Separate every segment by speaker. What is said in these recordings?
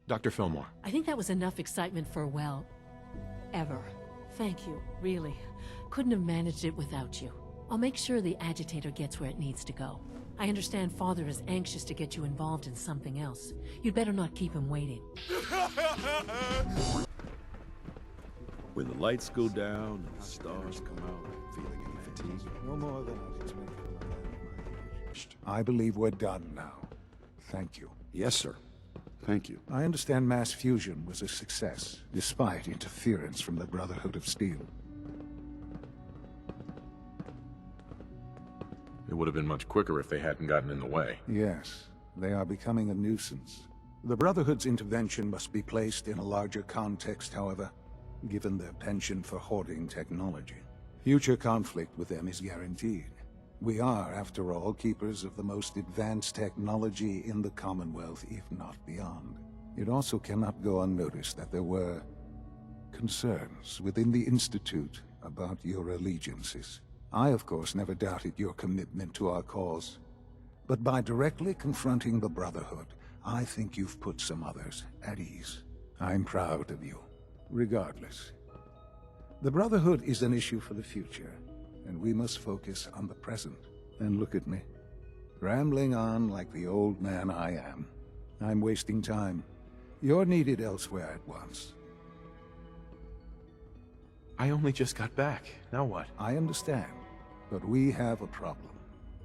Speaker 1: Dr. Fillmore.
Speaker 2: I think that was enough excitement for, well, ever. Thank you, really. Couldn't have managed it without you. I'll make sure the agitator gets where it needs to go. I understand Father is anxious to get you involved in something else. You'd better not keep him waiting.
Speaker 3: When the lights go down and the stars come out, feeling any fatigue?
Speaker 4: No more than I was expecting from a man of my age. I believe we're done now. Thank you.
Speaker 3: Yes, sir. Thank you.
Speaker 4: I understand mass fusion was a success, despite interference from the Brotherhood of Steel.
Speaker 1: It would have been much quicker if they hadn't gotten in the way.
Speaker 4: Yes, they are becoming a nuisance. The Brotherhood's intervention must be placed in a larger context, however, given their penchant for hoarding technology. Future conflict with them is guaranteed. We are, after all, keepers of the most advanced technology in the Commonwealth, if not beyond. It also cannot go unnoticed that there were concerns within the Institute about your allegiances. I, of course, never doubted your commitment to our cause. But by directly confronting the Brotherhood, I think you've put some others at ease. I'm proud of you. Regardless, the Brotherhood is an issue for the future, and we must focus on the present. And look at me, rambling on like the old man I am. I'm wasting time. You're needed elsewhere at once.
Speaker 1: I only just got back. Now what?
Speaker 4: I understand, but we have a problem.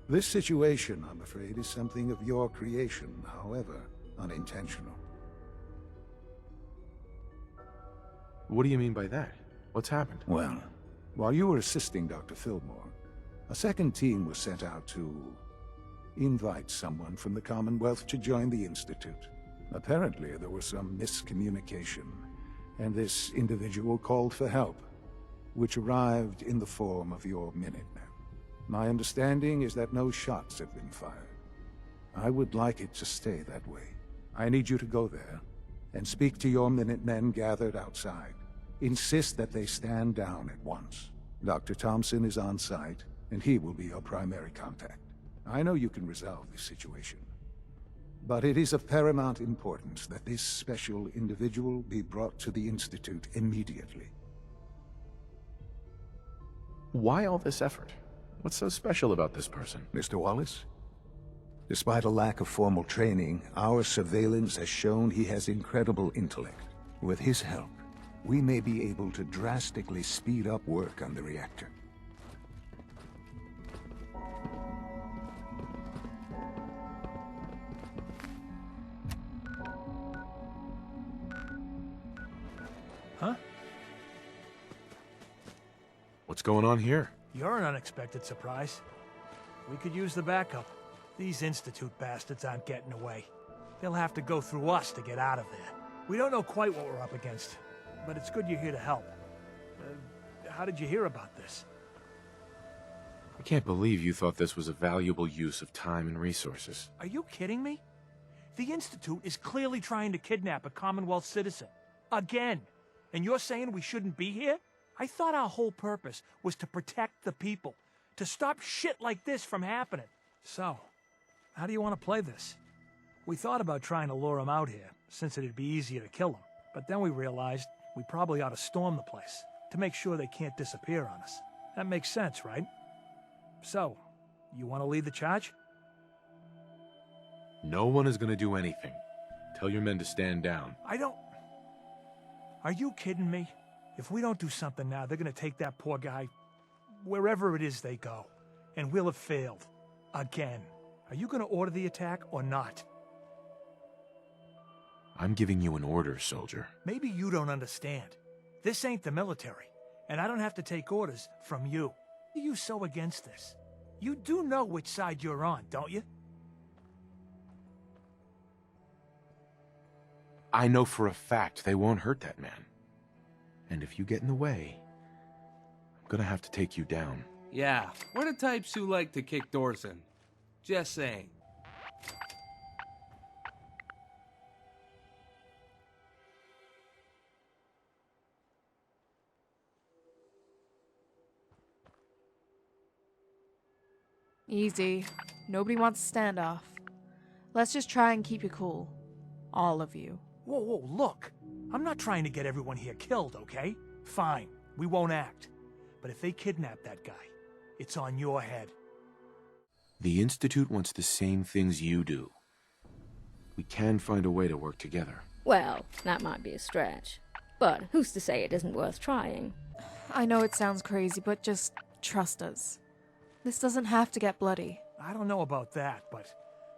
Speaker 4: This situation, I'm afraid, is something of your creation, however unintentional.
Speaker 1: What do you mean by that? What's happened?
Speaker 4: Well, while you were assisting Dr. Fillmore, a second team was sent out to invite someone from the Commonwealth to join the Institute. Apparently, there was some miscommunication, and this individual called for help, which arrived in the form of your Minutemen. My understanding is that no shots have been fired. I would like it to stay that way. I need you to go there and speak to your Minutemen gathered outside. Insist that they stand down at once. Dr. Thompson is on site, and he will be your primary contact. I know you can resolve this situation, but it is of paramount importance that this special individual be brought to the Institute immediately.
Speaker 1: Why all this effort? What's so special about this person?
Speaker 4: Mr. Wallace? Despite a lack of formal training, our surveillance has shown he has incredible intellect. With his help, we may be able to drastically speed up work on the reactor.
Speaker 5: Huh?
Speaker 1: What's going on here?
Speaker 5: You're an unexpected surprise. We could use the backup. These Institute bastards aren't getting away. They'll have to go through us to get out of there. We don't know quite what we're up against, but it's good you're here to help. How did you hear about this?
Speaker 1: I can't believe you thought this was a valuable use of time and resources.
Speaker 5: Are you kidding me? The Institute is clearly trying to kidnap a Commonwealth citizen. Again. And you're saying we shouldn't be here? I thought our whole purpose was to protect the people, to stop shit like this from happening. So, how do you want to play this? We thought about trying to lure him out here, since it'd be easier to kill him. But then we realized we probably ought to storm the place, to make sure they can't disappear on us. That makes sense, right? So, you want to lead the charge?
Speaker 1: No one is going to do anything. Tell your men to stand down.
Speaker 5: Are you kidding me? If we don't do something now, they're gonna take that poor guy wherever it is they go. And we'll have failed. Again. Are you gonna order the attack or not?
Speaker 1: I'm giving you an order, soldier.
Speaker 5: Maybe you don't understand. This ain't the military, and I don't have to take orders from you. Why are you so against this? You do know which side you're on, don't you?
Speaker 1: I know for a fact they won't hurt that man. And if you get in the way, I'm gonna have to take you down.
Speaker 6: Yeah, we're the types who like to kick doors in. Just saying.
Speaker 7: Easy. Nobody wants a standoff. Let's just try and keep you cool. All of you.
Speaker 5: Whoa, whoa, look. I'm not trying to get everyone here killed, okay? Fine, we won't act. But if they kidnap that guy, it's on your head.
Speaker 1: The Institute wants the same things you do. We can find a way to work together.
Speaker 8: Well, that might be a stretch. But who's to say it isn't worth trying?
Speaker 7: I know it sounds crazy, but just trust us. This doesn't have to get bloody.
Speaker 5: I don't know about that, but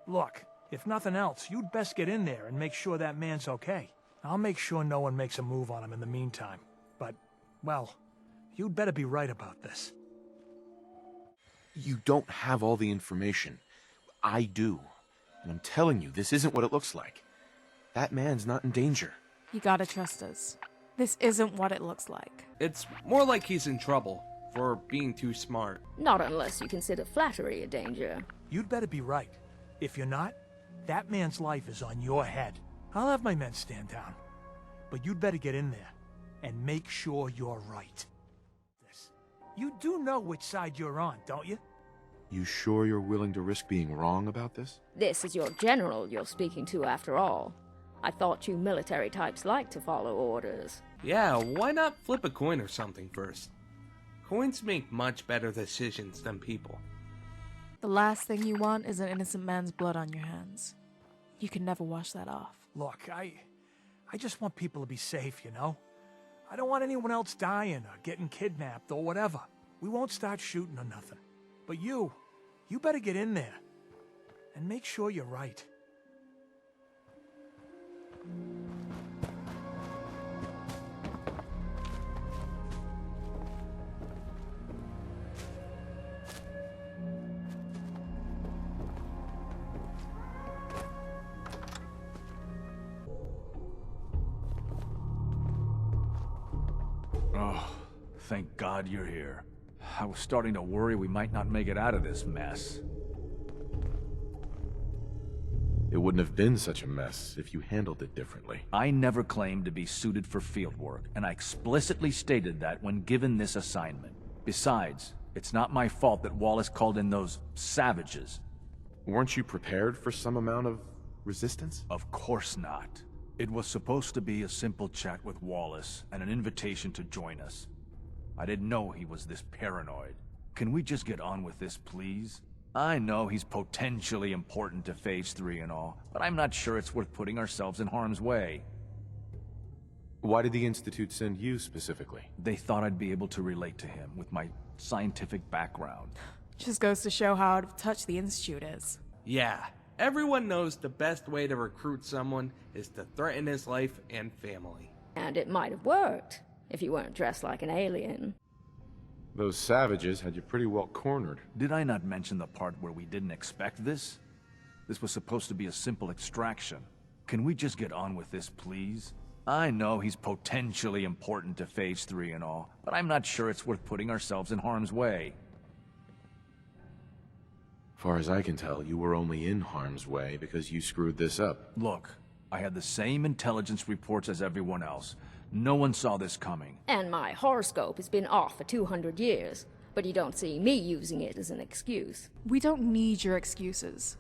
Speaker 5: look, if nothing else, you'd best get in there and make sure that man's okay. I'll make sure no one makes a move on him in the meantime. But, well, you'd better be right about this.
Speaker 1: You don't have all the information. I do. And I'm telling you, this isn't what it looks like. That man's not in danger.
Speaker 7: You gotta trust us. This isn't what it looks like.
Speaker 6: It's more like he's in trouble for being too smart.
Speaker 8: Not unless you consider flattery a danger.
Speaker 5: You'd better be right. If you're not, that man's life is on your head. I'll have my men stand down. But you'd better get in there and make sure you're right. You do know which side you're on, don't you?
Speaker 1: You sure you're willing to risk being wrong about this?
Speaker 8: This is your general you're speaking to after all. I thought you military types like to follow orders.
Speaker 6: Yeah, why not flip a coin or something first? Coins make much better decisions than people.
Speaker 7: The last thing you want is an innocent man's blood on your hands. You can never wash that off.
Speaker 5: Look, I just want people to be safe, you know? I don't want anyone else dying or getting kidnapped or whatever. We won't start shooting or nothing. But you better get in there and make sure you're right.
Speaker 9: Oh, thank God you're here. I was starting to worry we might not make it out of this mess.
Speaker 1: It wouldn't have been such a mess if you handled it differently.
Speaker 9: I never claimed to be suited for field work, and I explicitly stated that when given this assignment. Besides, it's not my fault that Wallace called in those savages.
Speaker 1: Weren't you prepared for some amount of resistance?
Speaker 9: Of course not. It was supposed to be a simple chat with Wallace and an invitation to join us. I didn't know he was this paranoid. Can we just get on with this, please? I know he's potentially important to Phase 3 and all, but I'm not sure it's worth putting ourselves in harm's way.
Speaker 1: Why did the Institute send you specifically?
Speaker 9: They thought I'd be able to relate to him with my scientific background.
Speaker 7: Just goes to show how out of touch the Institute is.
Speaker 6: Yeah, everyone knows the best way to recruit someone is to threaten his life and family.
Speaker 8: And it might have worked, if you weren't dressed like an alien.
Speaker 1: Those savages had you pretty well cornered.
Speaker 9: Did I not mention the part where we didn't expect this? This was supposed to be a simple extraction. Can we just get on with this, please? I know he's potentially important to Phase 3 and all, but I'm not sure it's worth putting ourselves in harm's way.
Speaker 1: Far as I can tell, you were only in harm's way because you screwed this up.
Speaker 9: Look, I had the same intelligence reports as everyone else. No one saw this coming.
Speaker 8: And my horoscope has been off for 200 years, but you don't see me using it as an excuse.
Speaker 7: We don't need your excuses.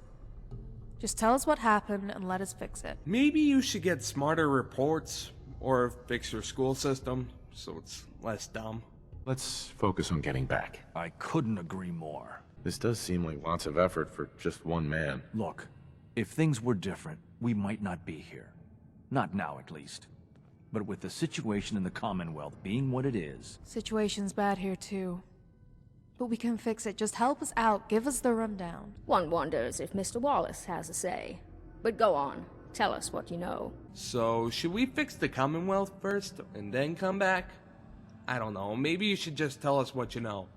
Speaker 7: Just tell us what happened and let us fix it.
Speaker 6: Maybe you should get smarter reports, or fix your school system, so it's less dumb.
Speaker 1: Let's focus on getting back.
Speaker 9: I couldn't agree more.
Speaker 1: This does seem like lots of effort for just one man.
Speaker 9: Look, if things were different, we might not be here. Not now, at least. But with the situation in the Commonwealth being what it is...
Speaker 7: Situation's bad here, too. But we can fix it. Just help us out. Give us the rundown.
Speaker 8: One wonders if Mr. Wallace has a say. But go on. Tell us what you know.
Speaker 6: So, should we fix the Commonwealth first, and then come back? I don't know, maybe you should just tell us what you know.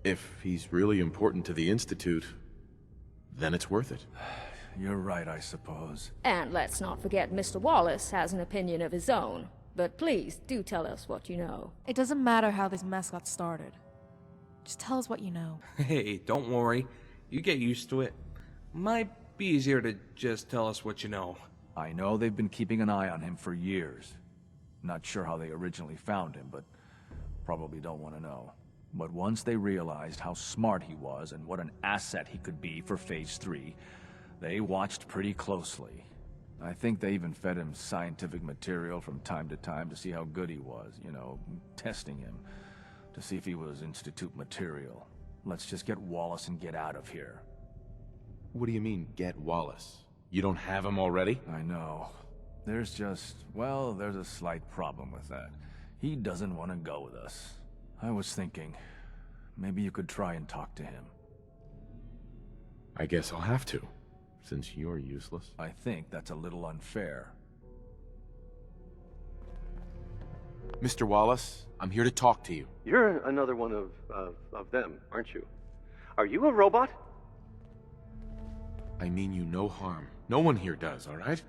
Speaker 1: If he's really important to the Institute, then it's worth it.
Speaker 9: You're right, I suppose.
Speaker 8: And let's not forget Mr. Wallace has an opinion of his own. But please, do tell us what you know.
Speaker 7: It doesn't matter how this mess got started. Just tell us what you know.
Speaker 6: Hey, don't worry. You get used to it. Might be easier to just tell us what you know.
Speaker 9: I know they've been keeping an eye on him for years. Not sure how they originally found him, but probably don't want to know. But once they realized how smart he was and what an asset he could be for Phase 3, they watched pretty closely. I think they even fed him scientific material from time to time to see how good he was, you know, testing him, to see if he was Institute material. Let's just get Wallace and get out of here.
Speaker 1: What do you mean, get Wallace? You don't have him already?
Speaker 9: I know. There's just, well, there's a slight problem with that. He doesn't want to go with us. I was thinking, maybe you could try and talk to him.
Speaker 1: I guess I'll have to, since you're useless.
Speaker 9: I think that's a little unfair.
Speaker 1: Mr. Wallace, I'm here to talk to you.
Speaker 10: You're another one of them, aren't you? Are you a robot?
Speaker 1: I mean you no harm. No one here does, all right?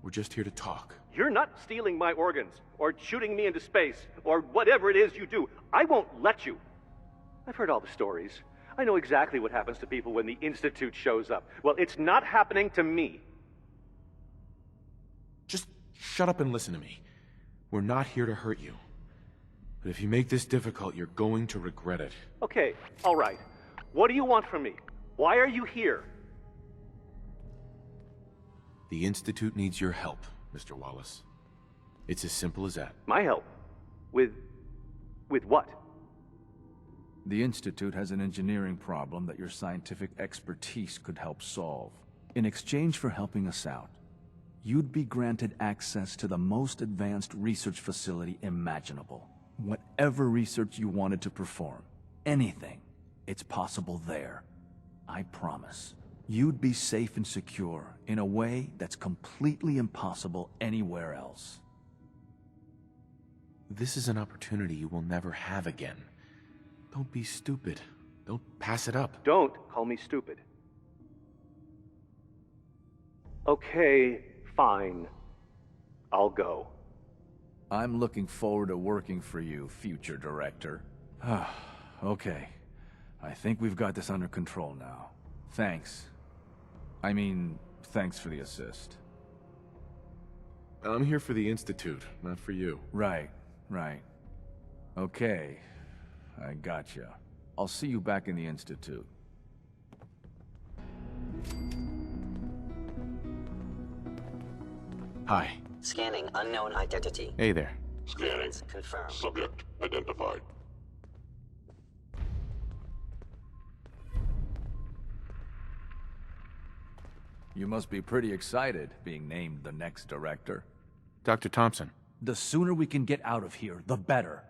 Speaker 1: We're just here to talk.
Speaker 10: You're not stealing my organs, or shooting me into space, or whatever it is you do. I won't let you. I've heard all the stories. I know exactly what happens to people when the Institute shows up. Well, it's not happening to me.
Speaker 1: Just shut up and listen to me. We're not here to hurt you. But if you make this difficult, you're going to regret it.
Speaker 10: Okay, all right. What do you want from me? Why are you here?
Speaker 1: The Institute needs your help, Mr. Wallace. It's as simple as that.
Speaker 10: My help? With what?
Speaker 9: The Institute has an engineering problem that your scientific expertise could help solve. In exchange for helping us out, you'd be granted access to the most advanced research facility imaginable. Whatever research you wanted to perform, anything, it's possible there. I promise. You'd be safe and secure in a way that's completely impossible anywhere else.
Speaker 1: This is an opportunity you will never have again. Don't be stupid. Don't pass it up.
Speaker 10: Don't call me stupid. Okay, fine. I'll go.
Speaker 9: I'm looking forward to working for you, future director. Okay. I think we've got this under control now. Thanks. I mean, thanks for the assist.
Speaker 1: I'm here for the Institute, not for you.
Speaker 9: Right. Okay. I gotcha. I'll see you back in the Institute.
Speaker 1: Hi.
Speaker 11: Scanning unknown identity.
Speaker 1: Hey there.
Speaker 11: Scanning. Confirmed.
Speaker 12: Subject identified.
Speaker 9: You must be pretty excited being named the next director.
Speaker 1: Dr. Thompson.
Speaker 9: The sooner we can get out of here, the better.